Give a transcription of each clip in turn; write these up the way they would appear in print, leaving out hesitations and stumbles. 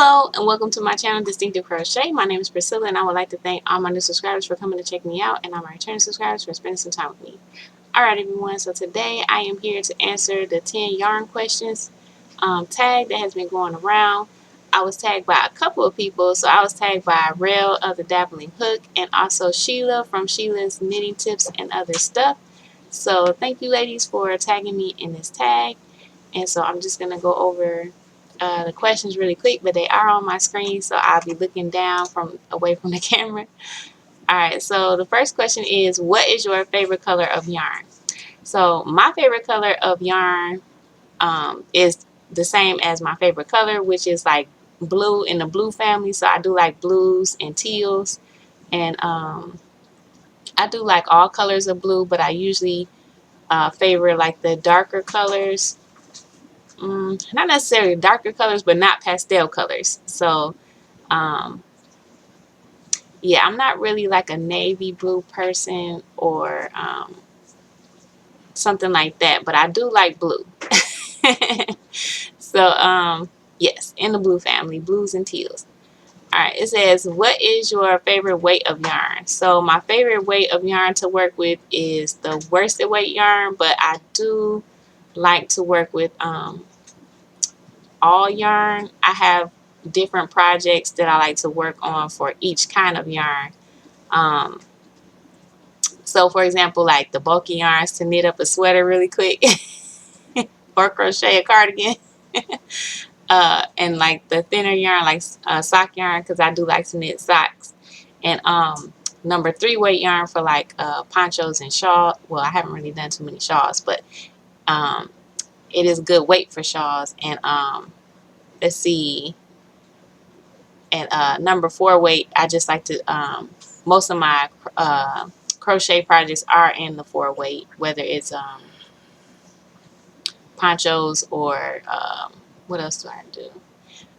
Hello and welcome to my channel, Distinctive Crochet. My name is Priscilla and I would like to thank all my new subscribers for coming to check me out and all my returning subscribers for spending some time with me. Alright everyone, so today I am here to answer the 10 yarn questions tag that has been going around. I was tagged by a couple of people, so I was tagged by Rell TheDabblingHook and also Sheila from Sheila's Knitting Tips and Other Stuff. So thank you ladies for tagging me in this tag. And so I'm just going to go over the questions really quick, but they are on my screen, so I'll be looking down away from the camera. Alright, so the first question is, what is your favorite color of yarn? So my favorite color of yarn is the same as my favorite color, which is like blue, in the blue family. So I do like blues and teals, and I do like all colors of blue, but I usually favor like the darker colors. Not necessarily darker colors, but not pastel colors. So yeah, I'm not really like a navy blue person or something like that, but I do like blue. So yes, in the blue family, blues and teals. Alright, it says, what is your favorite weight of yarn? So my favorite weight of yarn to work with is the worsted weight yarn, but I do like to work with all yarn. I have different projects that I like to work on for each kind of yarn. So for example, like the bulky yarns to knit up a sweater really quick or crochet a cardigan. And like the thinner yarn, like sock yarn, because I do like to knit socks. And number 3 weight yarn for like ponchos and shawls. Well, I haven't really done too many shawls, but it is good weight for shawls. And let's see. And number 4 weight, I just like to, most of my crochet projects are in the 4 weight, whether it's ponchos or what else do I do?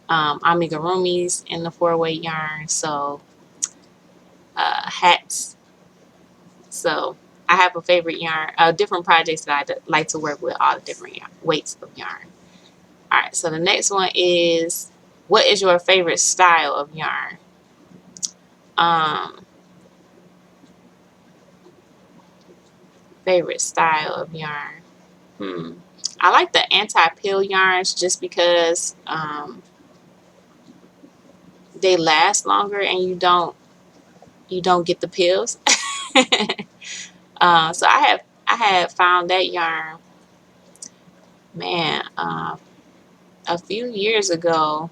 Amigurumis in the 4 weight yarn, so hats. So I have a favorite yarn, different projects that I like to work with all the different weights of yarn. Alright, so the next one is, what is your favorite style of yarn? Favorite style of yarn. I like the anti-pill yarns just because they last longer and you don't get the pills. So I had found that yarn, man, a few years ago,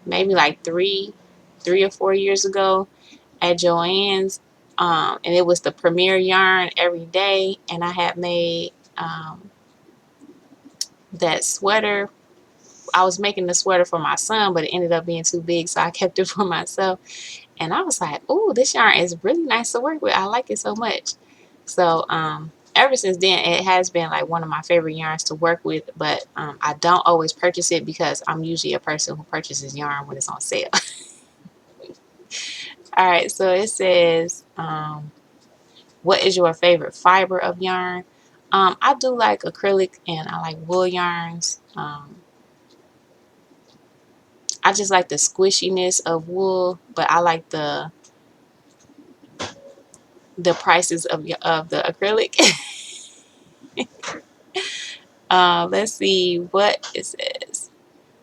maybe like three or 4 years ago at Joann's, and it was the premier yarn every day, and I had made that sweater. I was making the sweater for my son, but it ended up being too big, so I kept it for myself. And I was like, oh, this yarn is really nice to work with. I like it so much. So ever since then, it has been like one of my favorite yarns to work with, but I don't always purchase it because I'm usually a person who purchases yarn when it's on sale. Alright, so it says, what is your favorite fiber of yarn? I do like acrylic and I like wool yarns. I just like the squishiness of wool, but I like the prices of the acrylic. Let's see what it says.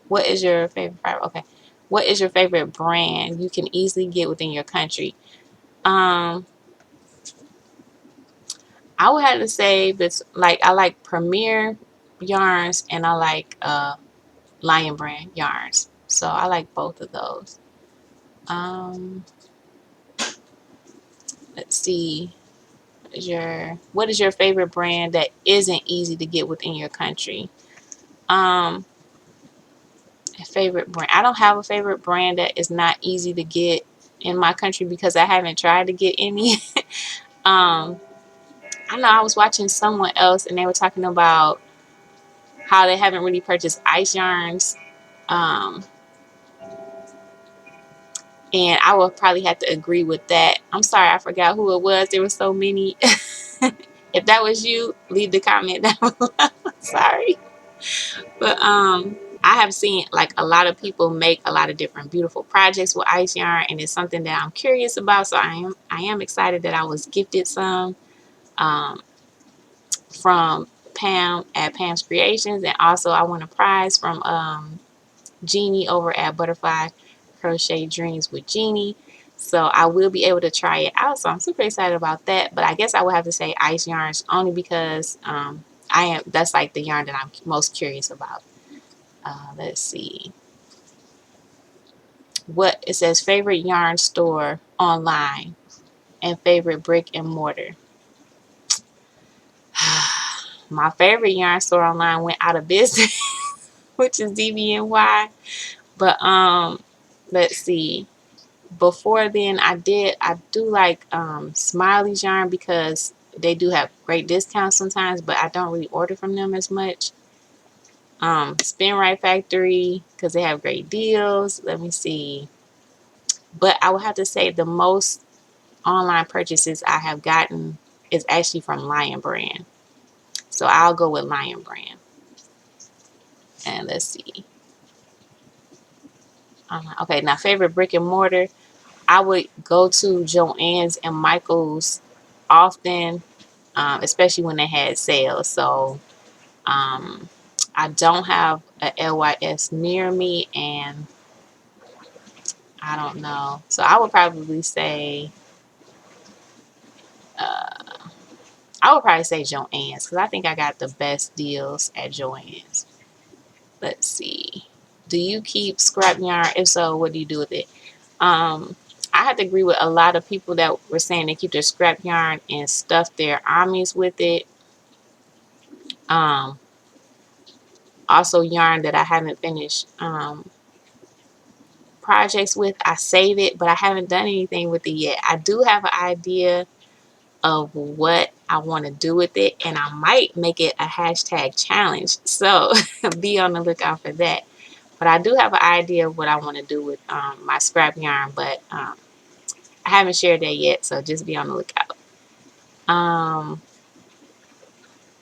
What is your favorite fiber? Okay. What is your favorite brand you can easily get within your country? I would have to say, but like I like Premier yarns and I like Lion brand yarns. So I like both of those. Let's see. What is your favorite brand that isn't easy to get within your country? Favorite brand. I don't have a favorite brand that is not easy to get in my country because I haven't tried to get any. I know I was watching someone else and they were talking about how they haven't really purchased ice yarns. And I would probably have to agree with that. I'm sorry, I forgot who it was. There were so many. If that was you, leave the comment down below. Sorry. But I I have seen like a lot of people make a lot of different beautiful projects with ice yarn, and it's something that I'm curious about. So I am excited that I was gifted some um, from Pam at Pam's Creations, and also I won a prize from Jeannie over at Butterfly Crochet Dreams with Jeannie. So I will be able to try it out. So I'm super excited about that. But I guess I would have to say ice yarns only because that's like the yarn that I'm most curious about. Let's see. What it says favorite yarn store online and favorite brick and mortar. My favorite yarn store online went out of business, which is DBNY. But let's see. Before then I do like Smiley's yarn because they do have great discounts sometimes, but I don't really order from them as much. Spin Right Factory because they have great deals. Let me see. But I would have to say the most online purchases I have gotten is actually from Lion Brand. So I'll go with Lion Brand. And let's see. Okay, now favorite brick and mortar. I would go to Joann's and Michael's often, especially when they had sales. So I don't have a LYS near me, and I don't know. So I would probably say, Joann's because I think I got the best deals at Joann's. Let's see. Do you keep scrap yarn? If so, what do you do with it? I had to agree with a lot of people that were saying they keep their scrap yarn and stuff their armies with it. Um, Also yarn that I haven't finished projects with, I save it, but I haven't done anything with it yet. I do have an idea of what I want to do with it, and I might make it a hashtag challenge. So be on the lookout for that. But I do have an idea of what I want to do with my scrap yarn, but I haven't shared that yet, so just be on the lookout.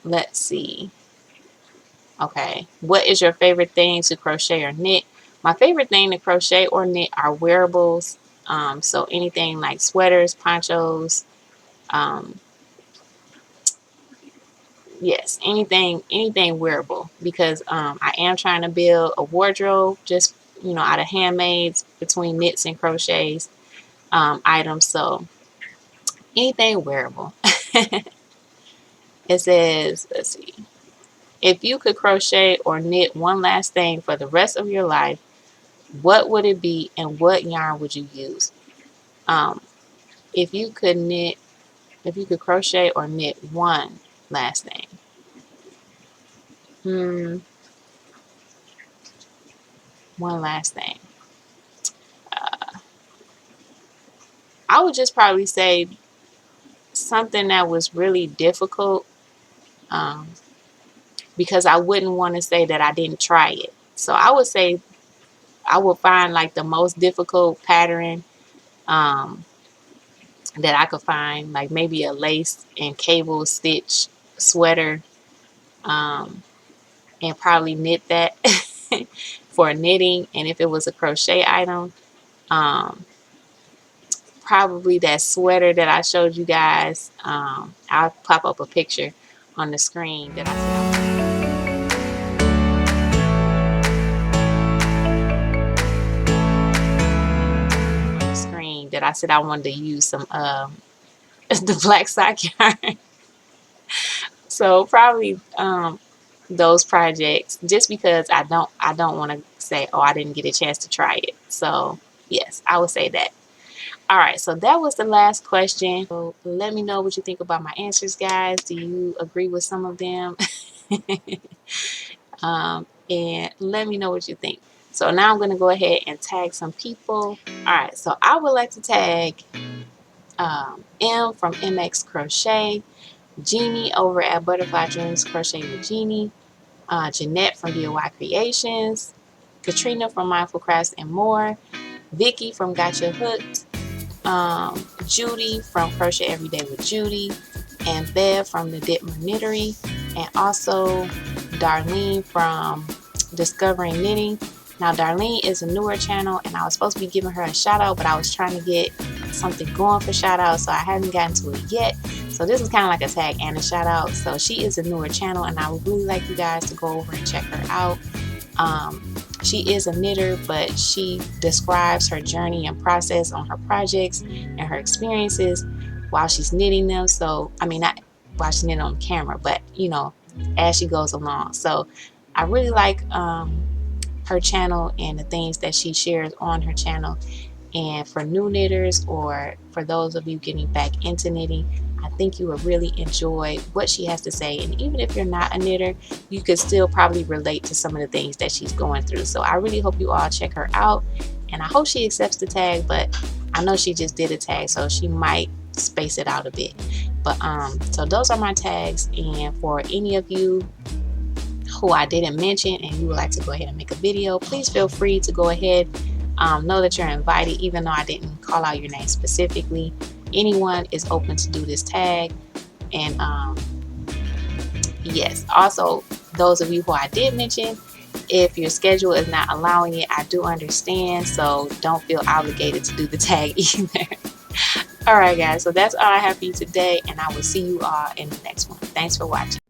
Let's see. Okay, what is your favorite thing to crochet or knit? My favorite thing to crochet or knit are wearables. So anything like sweaters, ponchos, um, yes, anything wearable, because I am trying to build a wardrobe just out of handmades between knits and crochets items. So anything wearable. It says, let's see, if you could crochet or knit one last thing for the rest of your life, what would it be and what yarn would you use? Um, if you could crochet or knit one last thing. One last thing. I would just probably say something that was really difficult, um, because I wouldn't want to say that I didn't try it. So I would say I would find like the most difficult pattern that I could find, like maybe a lace and cable stitch sweater, and probably knit that for knitting. And if it was a crochet item, um, probably that sweater that I showed you guys. I'll pop up a picture on the screen that I said I wanted to use some the black sock yarn. So probably those projects, just because I don't want to say, oh, I didn't get a chance to try it. So yes, I would say that. All right, so that was the last question. So let me know what you think about my answers, guys. Do you agree with some of them? And let me know what you think. So now I'm going to go ahead and tag some people. All right, so I would like to tag M from MX Crochet, Jeannie over at Butterfly Dreams Crochet with Jeannie, Jeanette from DIY Creations, Katrina from Mindful Crafts and More, Vicky from Gotcha Hooked, Judy from Crochet Every Day with Judy, and Bev from the Ditmer Knittery, and also Darlene from Discovering Knitting. Now Darlene is a newer channel, and I was supposed to be giving her a shout out, but I was trying to get something going for shout out, so I haven't gotten to it yet. So this is kind of like a tag and a shout out. So she is a newer channel, and I would really like you guys to go over and check her out. She is a knitter, but she describes her journey and process on her projects and her experiences while she's knitting them. So I mean, not while she's knitting on camera, but you know, as she goes along. So I really like her channel and the things that she shares on her channel. And for new knitters, or for those of you getting back into knitting, I think you will really enjoy what she has to say. And even if you're not a knitter, you could still probably relate to some of the things that she's going through. So I really hope you all check her out, and I hope she accepts the tag, but I know she just did a tag, so she might space it out a bit. But so those are my tags, and for any of you who I didn't mention and you would like to go ahead and make a video, please feel free to go ahead. Know that you're invited, even though I didn't call out your name specifically. Anyone is open to do this tag. And yes, also those of you who I did mention, if your schedule is not allowing it, I do understand, so don't feel obligated to do the tag either. All right guys, so that's all I have for you today, and I will see you all in the next one. Thanks for watching.